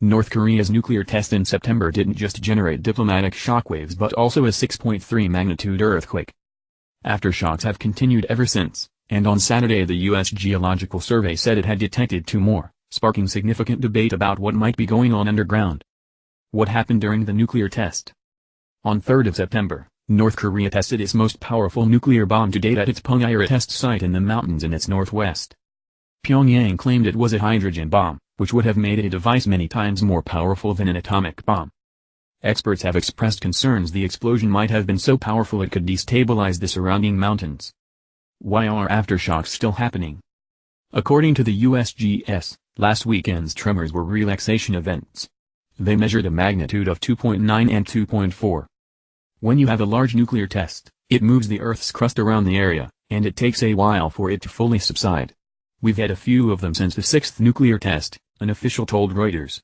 North Korea's nuclear test in September didn't just generate diplomatic shockwaves but also a 6.3 magnitude earthquake. Aftershocks have continued ever since, and on Saturday the U.S. Geological Survey said it had detected 2 more, sparking significant debate about what might be going on underground. What happened during the nuclear test? On 3 September, North Korea tested its most powerful nuclear bomb to date at its Punggye test site in the mountains in its northwest. Pyongyang claimed it was a hydrogen bomb, which would have made a device many times more powerful than an atomic bomb. Experts have expressed concerns the explosion might have been so powerful it could destabilize the surrounding mountains. Why are aftershocks still happening? According to the USGS, last weekend's tremors were relaxation events. They measured a magnitude of 2.9 and 2.4. When you have a large nuclear test, it moves the Earth's crust around the area, and it takes a while for it to fully subside. We've had a few of them since the 6th nuclear test, an official told Reuters.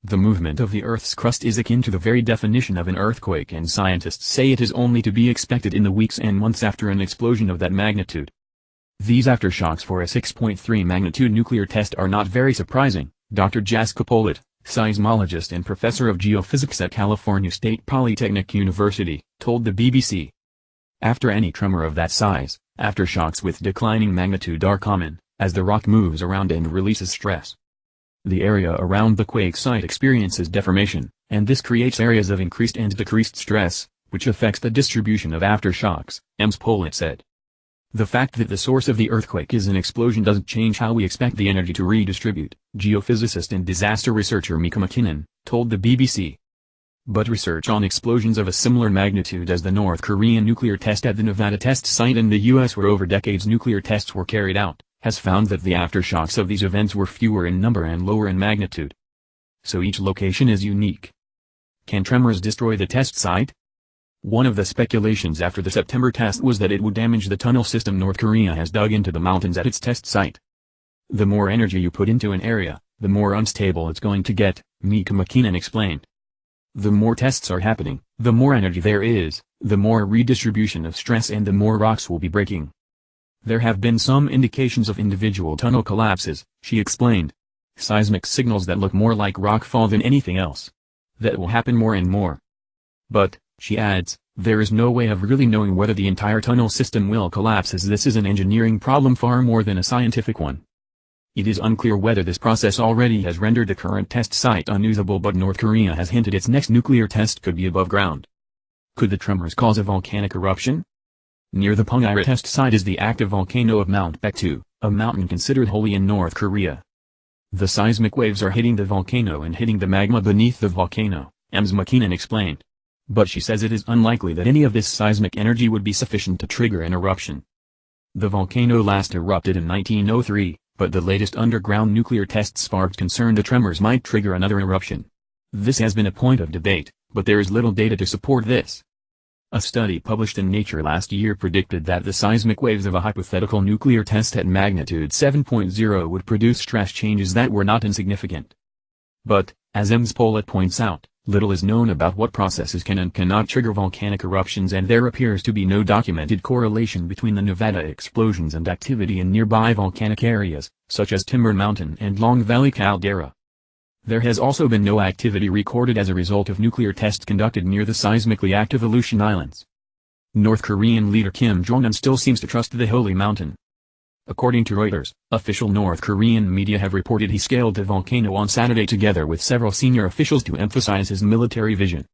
The movement of the Earth's crust is akin to the very definition of an earthquake, and scientists say it is only to be expected in the weeks and months after an explosion of that magnitude. These aftershocks for a 6.3 magnitude nuclear test are not very surprising, Dr. Jaska Polit, seismologist and professor of geophysics at California State Polytechnic University, told the BBC. After any tremor of that size, aftershocks with declining magnitude are common, as the rock moves around and releases stress. The area around the quake site experiences deformation, and this creates areas of increased and decreased stress, which affects the distribution of aftershocks, Ms. Polit said. The fact that the source of the earthquake is an explosion doesn't change how we expect the energy to redistribute, geophysicist and disaster researcher Mika McKinnon told the BBC. But research on explosions of a similar magnitude as the North Korean nuclear test at the Nevada test site in the U.S. where over decades nuclear tests were carried out, has found that the aftershocks of these events were fewer in number and lower in magnitude. So each location is unique. Can tremors destroy the test site? One of the speculations after the September test was that it would damage the tunnel system North Korea has dug into the mountains at its test site. The more energy you put into an area, the more unstable it's going to get, Mika McKinnon explained. The more tests are happening, the more energy there is, the more redistribution of stress and the more rocks will be breaking. There have been some indications of individual tunnel collapses, she explained. Seismic signals that look more like rockfall than anything else. That will happen more and more. But, she adds, there is no way of really knowing whether the entire tunnel system will collapse, as this is an engineering problem far more than a scientific one. It is unclear whether this process already has rendered the current test site unusable, but North Korea has hinted its next nuclear test could be above ground. Could the tremors cause a volcanic eruption? Near the Punggye test site is the active volcano of Mount Baekdu, a mountain considered holy in North Korea. The seismic waves are hitting the volcano and hitting the magma beneath the volcano, Ms. McKinnon explained. But she says it is unlikely that any of this seismic energy would be sufficient to trigger an eruption. The volcano last erupted in 1903, but the latest underground nuclear test sparked concern the tremors might trigger another eruption. This has been a point of debate, but there is little data to support this. A study published in Nature last year predicted that the seismic waves of a hypothetical nuclear test at magnitude 7.0 would produce stress changes that were not insignificant. But, as Ms. Polit points out, little is known about what processes can and cannot trigger volcanic eruptions, and there appears to be no documented correlation between the Nevada explosions and activity in nearby volcanic areas, such as Timber Mountain and Long Valley caldera. There has also been no activity recorded as a result of nuclear tests conducted near the seismically active Aleutian Islands. North Korean leader Kim Jong-un still seems to trust the holy mountain. According to Reuters, official North Korean media have reported he scaled the volcano on Saturday together with several senior officials to emphasize his military vision.